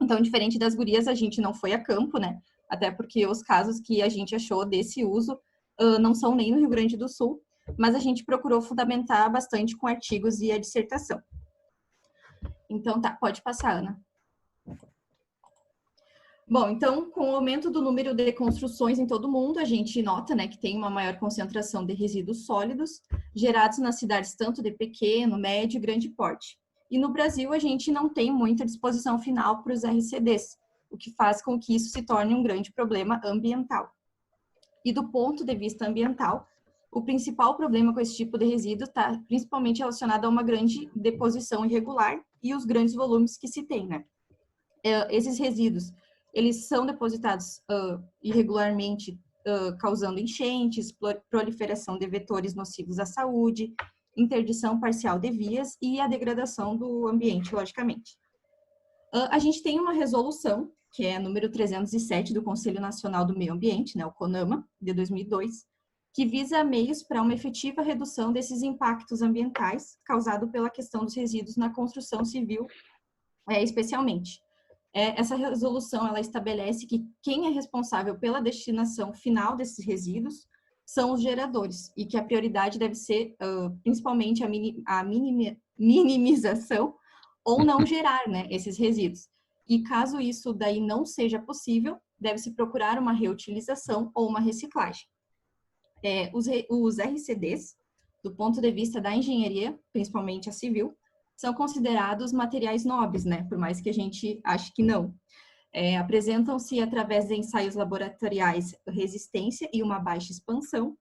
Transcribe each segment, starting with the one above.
Então, diferente das gurias, a gente não foi a campo, né? Até porque os casos que a gente achou desse uso não são nem no Rio Grande do Sul, mas a gente procurou fundamentar bastante com artigos e a dissertação. Então, tá, pode passar, Ana. Bom, então, com o aumento do número de construções em todo o mundo, a gente nota, né, que tem uma maior concentração de resíduos sólidos gerados nas cidades tanto de pequeno, médio e grande porte. E no Brasil, a gente não tem muita disposição final para os RCDs, o que faz com que isso se torne um grande problema ambiental. E do ponto de vista ambiental, o principal problema com esse tipo de resíduo está principalmente relacionado a uma grande deposição irregular e os grandes volumes que se tem, né? Esses resíduos, eles são depositados irregularmente, causando enchentes, proliferação de vetores nocivos à saúde, interdição parcial de vias e a degradação do ambiente, logicamente. A gente tem uma resolução, que é a número 307 do Conselho Nacional do Meio Ambiente, né, o CONAMA, de 2002, que visa meios para uma efetiva redução desses impactos ambientais causados pela questão dos resíduos na construção civil, especialmente. Essa resolução, ela estabelece que quem é responsável pela destinação final desses resíduos são os geradores, e que a prioridade deve ser, principalmente, a minimização ou não gerar, né, esses resíduos. E caso isso daí não seja possível, deve-se procurar uma reutilização ou uma reciclagem. Os RCDs, do ponto de vista da engenharia, principalmente a civil, são considerados materiais nobres, né? Por mais que a gente ache que não. Apresentam-se através de ensaios laboratoriais resistência e uma baixa expansão,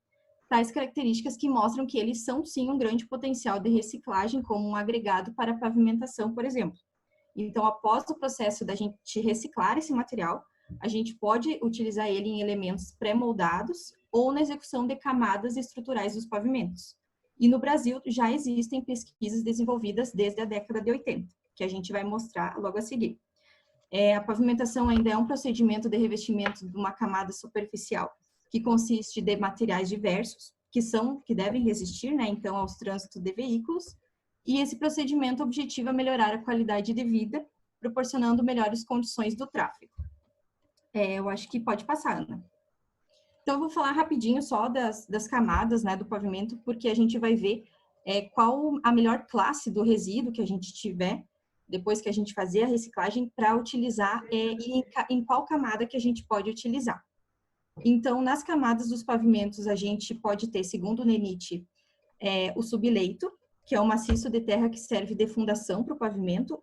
tais características que mostram que eles são sim um grande potencial de reciclagem como um agregado para pavimentação, por exemplo. Então, após o processo da gente reciclar esse material, a gente pode utilizar ele em elementos pré-moldados ou na execução de camadas estruturais dos pavimentos. E no Brasil já existem pesquisas desenvolvidas desde a década de 80, que a gente vai mostrar logo a seguir. A pavimentação ainda é um procedimento de revestimento de uma camada superficial, que consiste de materiais diversos, que devem resistir, né, então, aos trânsitos de veículos, e esse procedimento objetiva melhorar a qualidade de vida, proporcionando melhores condições do tráfego. Eu acho que pode passar, Ana. Então, eu vou falar rapidinho só das camadas, né, do pavimento, porque a gente vai ver qual a melhor classe do resíduo que a gente tiver, depois que a gente fazer a reciclagem, para utilizar e em qual camada que a gente pode utilizar. Então, nas camadas dos pavimentos, a gente pode ter, segundo o NENIT, o subleito, que é um maciço de terra que serve de fundação para o pavimento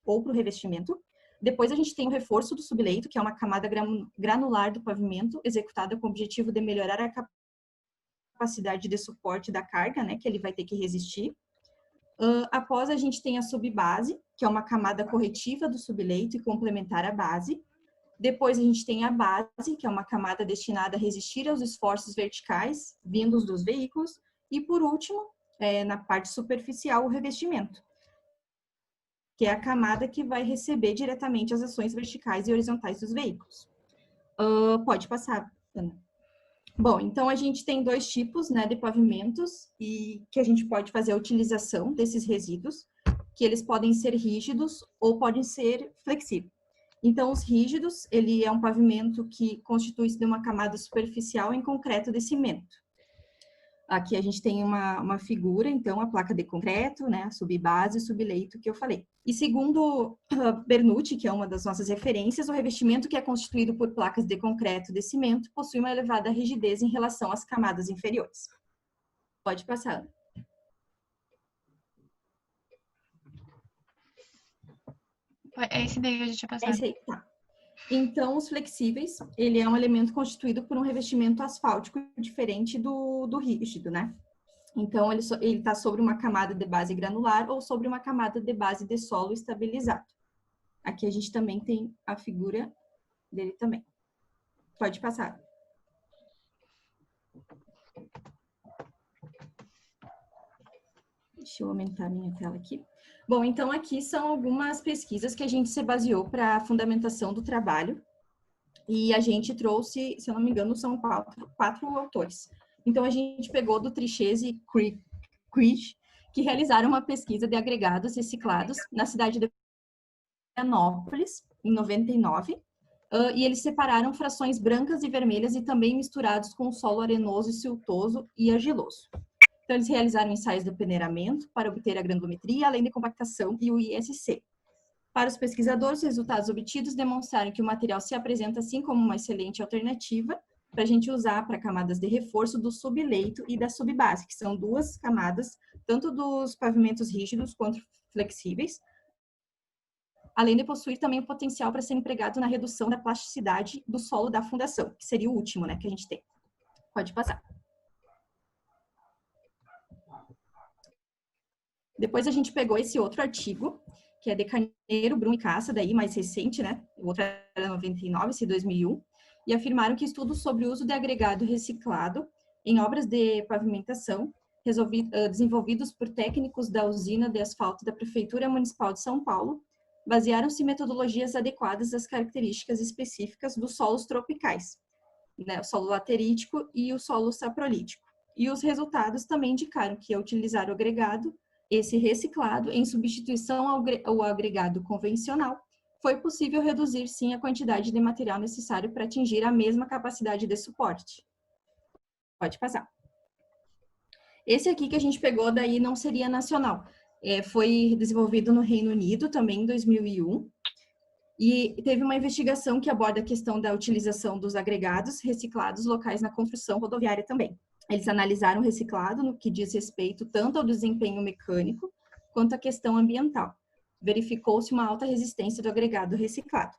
ou para o revestimento. Depois a gente tem o reforço do subleito, que é uma camada granular do pavimento, executada com o objetivo de melhorar a capacidade de suporte da carga, né, que ele vai ter que resistir. Após a gente tem a subbase, que é uma camada corretiva do subleito e complementar à base. Depois a gente tem a base, que é uma camada destinada a resistir aos esforços verticais vindos dos veículos. E por último, na parte superficial, o revestimento, que é a camada que vai receber diretamente as ações verticais e horizontais dos veículos. Pode passar, Ana. Bom, então a gente tem dois tipos, né, de pavimentos e que a gente pode fazer a utilização desses resíduos, que eles podem ser rígidos ou podem ser flexíveis. Então, os rígidos, ele é um pavimento que constitui-se de uma camada superficial em concreto de cimento. Aqui a gente tem uma figura, então, a placa de concreto, né, a subbase e o subleito que eu falei. E segundo Bernucci, que é uma das nossas referências, o revestimento que é constituído por placas de concreto de cimento possui uma elevada rigidez em relação às camadas inferiores. Pode passar. É esse daí que a gente ia passar. É esse aí, tá. Então, os flexíveis, ele é um elemento constituído por um revestimento asfáltico diferente do rígido, né? Então, ele está sobre uma camada de base granular ou sobre uma camada de base de solo estabilizado. Aqui a gente também tem a figura dele também. Pode passar. Deixa eu aumentar a minha tela aqui. Bom, então aqui são algumas pesquisas que a gente se baseou para a fundamentação do trabalho. E a gente trouxe, se eu não me engano, são quatro autores. Então, a gente pegou do Trichez e Krieg, que realizaram uma pesquisa de agregados reciclados na cidade de Florianópolis, em 99, e eles separaram frações brancas e vermelhas e também misturados com solo arenoso e siltoso e argiloso. Então, eles realizaram ensaios de peneiramento para obter a granulometria, além de compactação e o ISC. Para os pesquisadores, os resultados obtidos demonstraram que o material se apresenta assim como uma excelente alternativa para a gente usar para camadas de reforço do subleito e da subbase, que são duas camadas, tanto dos pavimentos rígidos quanto flexíveis, além de possuir também o potencial para ser empregado na redução da plasticidade do solo da fundação, que seria o último, né, que a gente tem. Pode passar. Depois a gente pegou esse outro artigo, que é de Carneiro, Brum e Caça, daí mais recente, né? O outro era 99, esse 2001, e afirmaram que estudos sobre o uso de agregado reciclado em obras de pavimentação, desenvolvidos por técnicos da usina de asfalto da Prefeitura Municipal de São Paulo, basearam-se em metodologias adequadas às características específicas dos solos tropicais, né? O solo laterítico e o solo saprolítico. E os resultados também indicaram que, ao utilizar o agregado, esse reciclado, em substituição ao agregado convencional, foi possível reduzir, sim, a quantidade de material necessário para atingir a mesma capacidade de suporte. Pode passar. Esse aqui que a gente pegou daí não seria nacional. Foi desenvolvido no Reino Unido também em 2001. E teve uma investigação que aborda a questão da utilização dos agregados reciclados locais na construção rodoviária também. Eles analisaram o reciclado no que diz respeito tanto ao desempenho mecânico quanto à questão ambiental. Verificou-se uma alta resistência do agregado reciclado.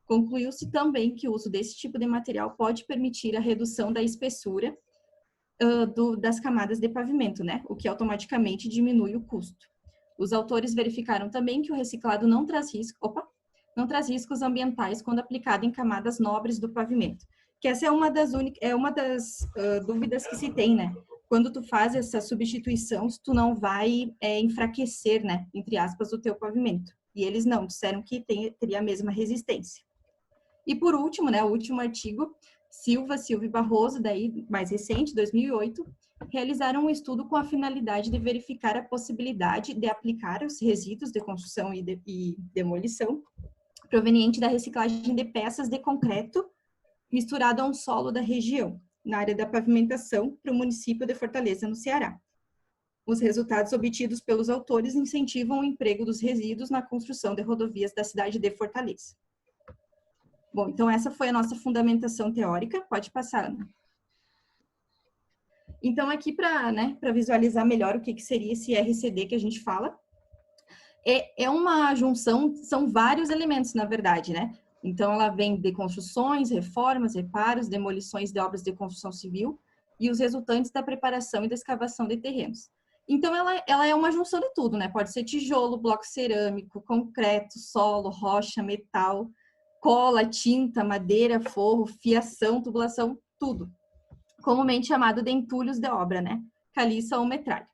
Concluiu-se também que o uso desse tipo de material pode permitir a redução da espessura das camadas de pavimento, né? O que automaticamente diminui o custo. Os autores verificaram também que o reciclado não traz riscos ambientais quando aplicado em camadas nobres do pavimento. Que essa é uma das dúvidas que se tem, né? Quando tu faz essa substituição, tu não vai enfraquecer, né, entre aspas, o teu pavimento. E eles não, disseram que teria a mesma resistência. E por último, né, o último artigo, Silva e Barroso, daí mais recente, 2008, realizaram um estudo com a finalidade de verificar a possibilidade de aplicar os resíduos de construção e demolição proveniente da reciclagem de peças de concreto misturado a um solo da região, na área da pavimentação, para o município de Fortaleza, no Ceará. Os resultados obtidos pelos autores incentivam o emprego dos resíduos na construção de rodovias da cidade de Fortaleza. Bom, então essa foi a nossa fundamentação teórica. Pode passar, Ana. Então, aqui para visualizar melhor o que seria esse RCD que a gente fala, é uma junção, são vários elementos, na verdade, né? Então, ela vem de construções, reformas, reparos, demolições de obras de construção civil e os resultantes da preparação e da escavação de terrenos. Então, ela é uma junção de tudo, né? Pode ser tijolo, bloco cerâmico, concreto, solo, rocha, metal, cola, tinta, madeira, forro, fiação, tubulação, tudo. Comumente chamado de entulhos de obra, né? Caliça ou metralha.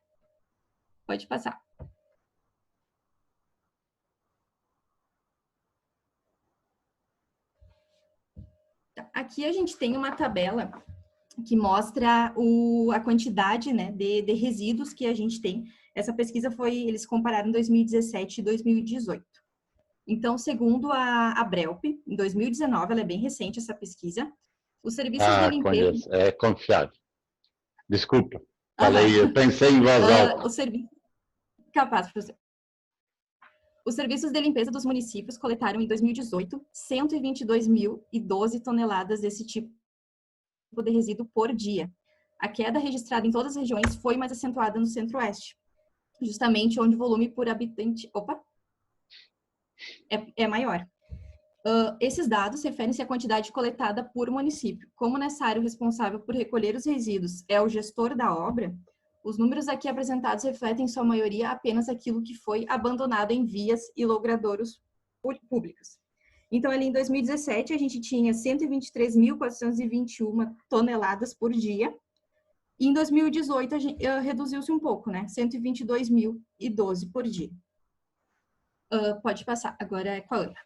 Pode passar. Aqui a gente tem uma tabela que mostra a quantidade, né, de resíduos que a gente tem. Essa pesquisa eles compararam 2017 e 2018. Então, segundo a Brelp, em 2019, ela é bem recente essa pesquisa, os serviços de limpeza... Conheço, é confiável. Desculpa, falei, eu pensei em voz alta. Capaz, professor. Os serviços de limpeza dos municípios coletaram em 2018 122.012 toneladas desse tipo de resíduo por dia. A queda registrada em todas as regiões foi mais acentuada no Centro-Oeste, justamente onde o volume por habitante é maior. Esses dados referem-se à quantidade coletada por município. Como nessa área o responsável por recolher os resíduos é o gestor da obra, os números aqui apresentados refletem, em sua maioria, apenas aquilo que foi abandonado em vias e logradouros públicos. Então, ali em 2017, a gente tinha 123.421 toneladas por dia. E em 2018, reduziu-se um pouco, né? 122.012 por dia. Pode passar. Agora é com a Ana.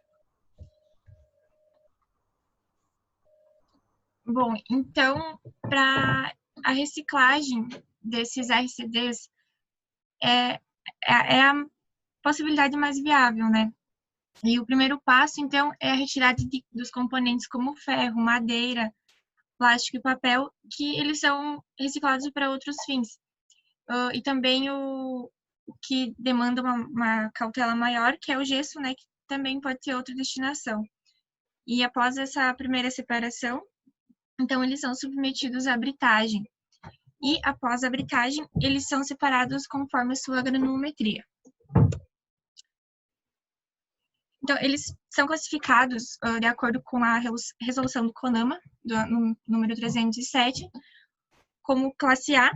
Bom, então, para a reciclagem desses RCDs é a possibilidade mais viável, né? E o primeiro passo, então, é a retirada dos componentes como ferro, madeira, plástico e papel, que eles são reciclados para outros fins. E também o que demanda uma cautela maior, que é o gesso, né, que também pode ter outra destinação. E após essa primeira separação, então eles são submetidos à britagem. E após a britagem, eles são separados conforme a sua granulometria. Então, eles são classificados de acordo com a resolução do CONAMA, no número 307, como classe A,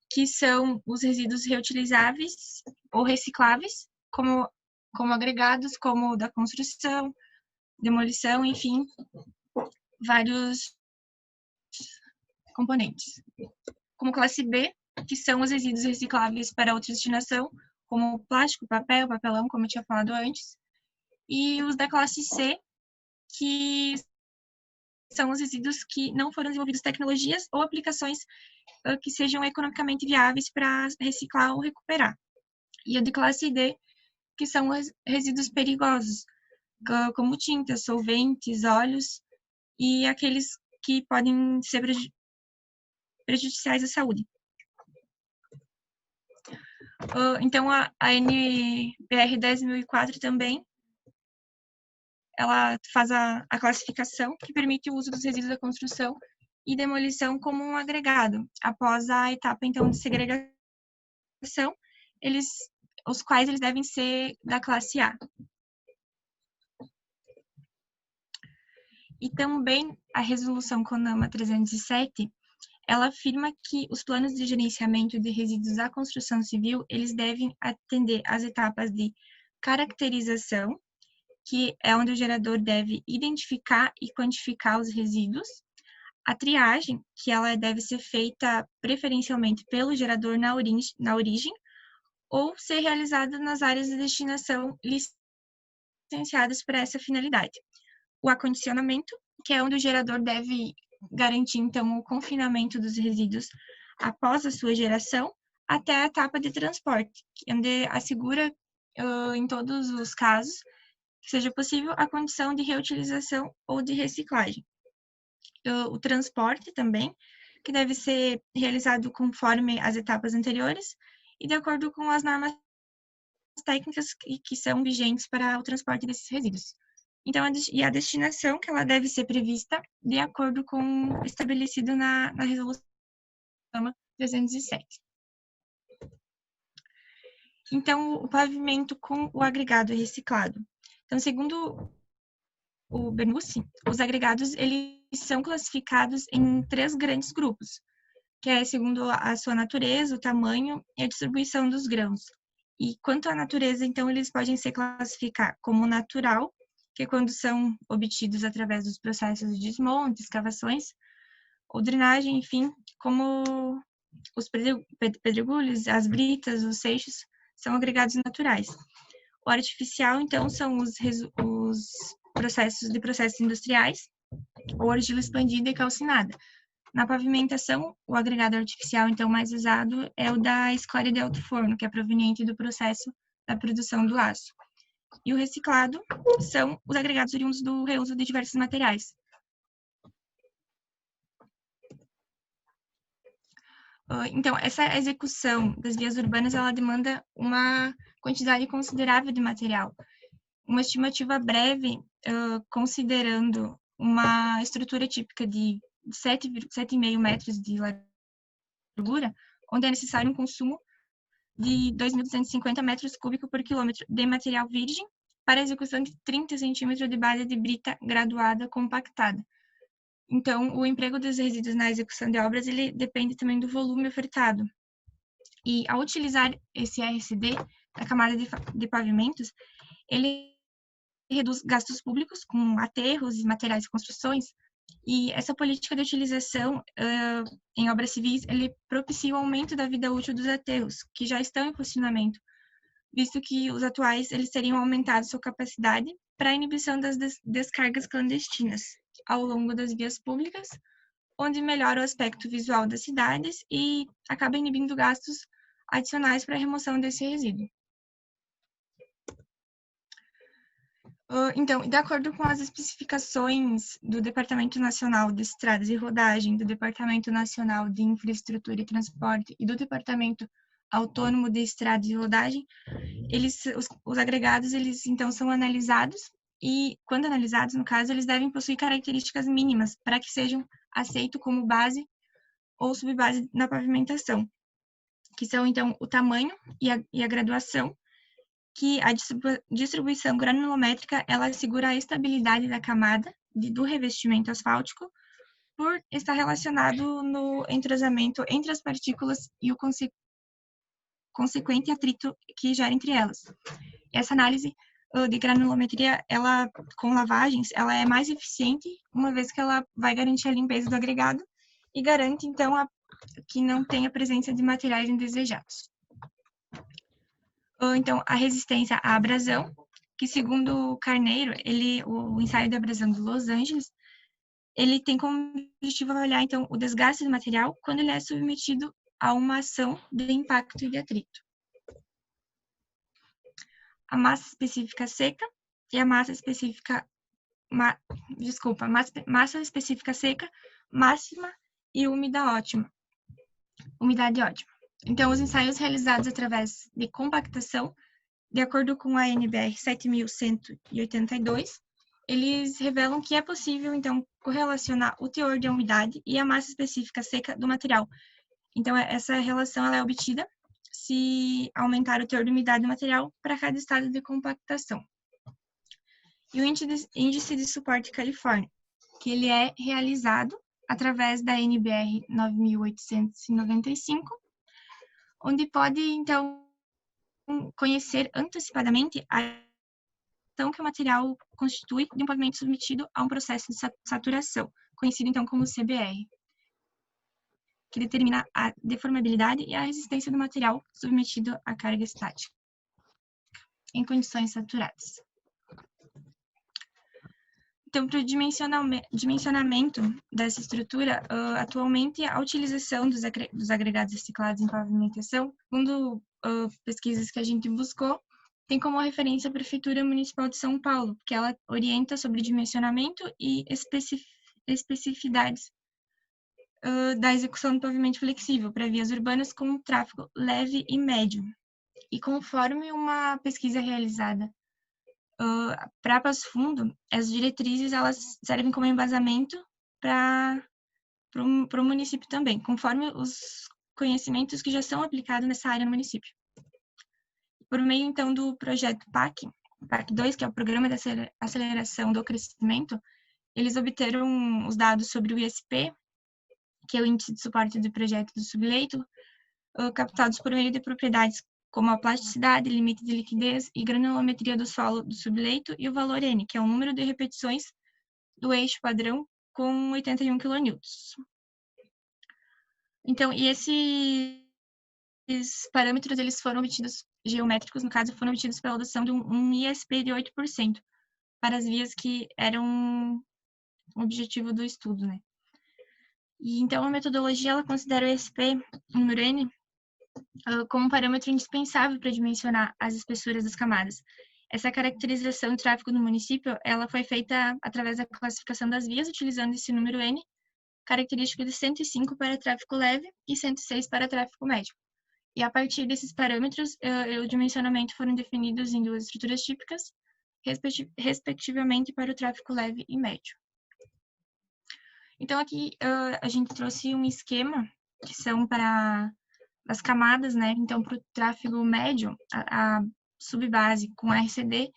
que são os resíduos reutilizáveis ou recicláveis, como agregados, como da construção, demolição, enfim, vários componentes. Como classe B, que são os resíduos recicláveis para outra destinação, como plástico, papel, papelão, como eu tinha falado antes, e os da classe C, que são os resíduos que não foram desenvolvidos tecnologias ou aplicações que sejam economicamente viáveis para reciclar ou recuperar. E o de classe D, que são os resíduos perigosos, como tintas, solventes, óleos, e aqueles que podem ser prejudiciais à saúde. Então, a NBR 10.004 também, ela faz a classificação que permite o uso dos resíduos da construção e demolição como um agregado. Após a etapa, então, de segregação, os quais eles devem ser da classe A. E também a resolução CONAMA 307, ela afirma que os planos de gerenciamento de resíduos da construção civil, eles devem atender às etapas de caracterização, que é onde o gerador deve identificar e quantificar os resíduos, a triagem, que ela deve ser feita preferencialmente pelo gerador na origem, ou ser realizada nas áreas de destinação licenciadas para essa finalidade. O acondicionamento, que é onde o gerador deve garantir, então, o confinamento dos resíduos após a sua geração, até a etapa de transporte, onde assegura, em todos os casos, que seja possível a condição de reutilização ou de reciclagem. O transporte também, que deve ser realizado conforme as etapas anteriores e de acordo com as normas técnicas que são vigentes para o transporte desses resíduos. Então, a destinação, que ela deve ser prevista de acordo com o estabelecido na resolução 307. Então, o pavimento com o agregado reciclado. Então, segundo o Bernoussi, os agregados, eles são classificados em 3 grandes grupos, que é segundo a sua natureza, o tamanho e a distribuição dos grãos. E quanto à natureza, então, eles podem ser classificados como natural, que é quando são obtidos através dos processos de desmonte, escavações, ou drenagem, enfim, como os pedregulhos, as britas, os seixos, são agregados naturais. O artificial, então, são os processos industriais, ou argila expandida e calcinada. Na pavimentação, o agregado artificial, então, mais usado é o da escória de alto forno, que é proveniente do processo da produção do aço. E o reciclado são os agregados oriundos do reuso de diversos materiais. Então, essa execução das vias urbanas, ela demanda uma quantidade considerável de material. Uma estimativa breve, considerando uma estrutura típica de 7,5 metros de largura, onde é necessário um consumo de 2.250 metros cúbicos por quilômetro de material virgem para a execução de 30 centímetros de base de brita graduada compactada. Então, o emprego dos resíduos na execução de obras, ele depende também do volume ofertado. E ao utilizar esse RCD, a camada de pavimentos, ele reduz gastos públicos com aterros e materiais de construções, e essa política de utilização em obras civis, ele propicia o aumento da vida útil dos aterros, que já estão em funcionamento, visto que os atuais eles teriam aumentado sua capacidade para a inibição das descargas clandestinas ao longo das vias públicas, onde melhora o aspecto visual das cidades e acaba inibindo gastos adicionais para a remoção desse resíduo. Então, de acordo com as especificações do Departamento Nacional de Estradas e Rodagem, do Departamento Nacional de Infraestrutura e Transporte e do Departamento Autônomo de Estradas e Rodagem, os agregados, eles então são analisados e, quando analisados, no caso, eles devem possuir características mínimas para que sejam aceitos como base ou subbase na pavimentação, que são, então, o tamanho e a graduação, que a distribuição granulométrica, ela assegura a estabilidade da camada do revestimento asfáltico por estar relacionado no entrosamento entre as partículas e o consequente atrito que gera entre elas. Essa análise de granulometria, ela, com lavagens, ela é mais eficiente, uma vez que ela vai garantir a limpeza do agregado e garante, então, que não tenha presença de materiais indesejados. Então, a resistência à abrasão, que segundo o Carneiro, o ensaio de abrasão de Los Angeles, ele tem como objetivo avaliar, então, o desgaste do material quando ele é submetido a uma ação de impacto e de atrito. A massa específica seca e a massa específica, massa específica seca, máxima e umidade ótima. Então, os ensaios realizados através de compactação, de acordo com a NBR 7182, eles revelam que é possível, então, correlacionar o teor de umidade e a massa específica seca do material. Então, essa relação ela é obtida se aumentar o teor de umidade do material para cada estado de compactação. E o índice de suporte Califórnia, que ele é realizado através da NBR 9895, onde pode, então, conhecer antecipadamente a ação que o material constitui de um pavimento submetido a um processo de saturação, conhecido, então, como CBR, que determina a deformabilidade e a resistência do material submetido à carga estática em condições saturadas. Então, para o dimensionamento dessa estrutura, atualmente a utilização dos agregados reciclados em pavimentação, segundo pesquisas que a gente buscou, tem como referência a Prefeitura Municipal de São Paulo, que ela orienta sobre dimensionamento e especificidades da execução do pavimento flexível para vias urbanas com tráfego leve e médio. E conforme uma pesquisa realizada para Passo Fundo, as diretrizes elas servem como embasamento para o município também, conforme os conhecimentos que já são aplicados nessa área no município. Por meio, então, do projeto PAC 2, que é o Programa de Aceleração do Crescimento, eles obteram os dados sobre o ISP, que é o Índice de Suporte do Projeto do Subleito, captados por meio de propriedades como a plasticidade, limite de liquidez e granulometria do solo do subleito, e o valor N, que é o número de repetições do eixo padrão com 81 kN. Então, e esses parâmetros, eles foram obtidos, geométricos, no caso, foram obtidos pela adoção de um ISP de 8% para as vias que eram o objetivo do estudo, né? E, então, a metodologia, ela considera o ISP, número N, como um parâmetro indispensável para dimensionar as espessuras das camadas. Essa caracterização do tráfego no município, ela foi feita através da classificação das vias, utilizando esse número N, característico de 105 para tráfego leve e 106 para tráfego médio. E a partir desses parâmetros, o dimensionamento foram definidos em duas estruturas típicas, respectivamente para o tráfego leve e médio. Então, aqui a gente trouxe um esquema, que são para as camadas, né? Então, para o tráfego médio, a subbase com RCD,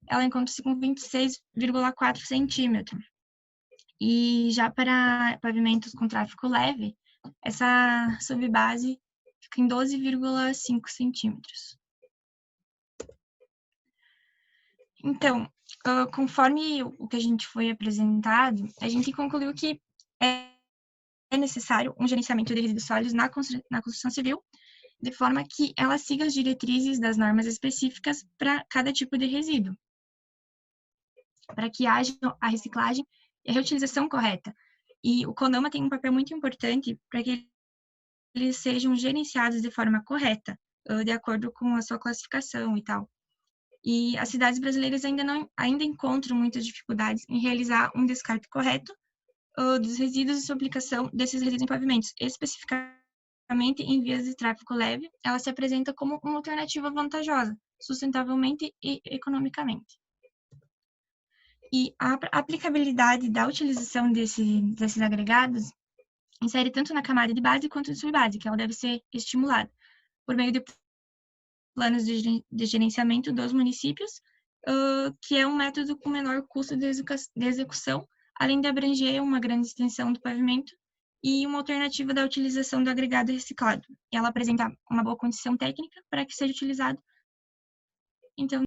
ela encontra-se com 26,4 centímetros. E já para pavimentos com tráfego leve, essa subbase fica em 12,5 centímetros. Então, conforme o que a gente foi apresentado, a gente concluiu que é necessário um gerenciamento de resíduos sólidos na construção civil, de forma que ela siga as diretrizes das normas específicas para cada tipo de resíduo, para que haja a reciclagem e a reutilização correta. E o CONAMA tem um papel muito importante para que eles sejam gerenciados de forma correta, de acordo com a sua classificação e tal. E as cidades brasileiras ainda encontram muitas dificuldades em realizar um descarte correto dos resíduos e sua aplicação desses resíduos em pavimentos, especificamente em vias de tráfego leve. Ela se apresenta como uma alternativa vantajosa, sustentavelmente e economicamente. E a aplicabilidade da utilização desses agregados insere tanto na camada de base quanto de subbase, que ela deve ser estimulada por meio de planos de gerenciamento dos municípios, que é um método com menor custo de execução, além de abranger uma grande extensão do pavimento e uma alternativa da utilização do agregado reciclado. Ela apresenta uma boa condição técnica para que seja utilizado. Então,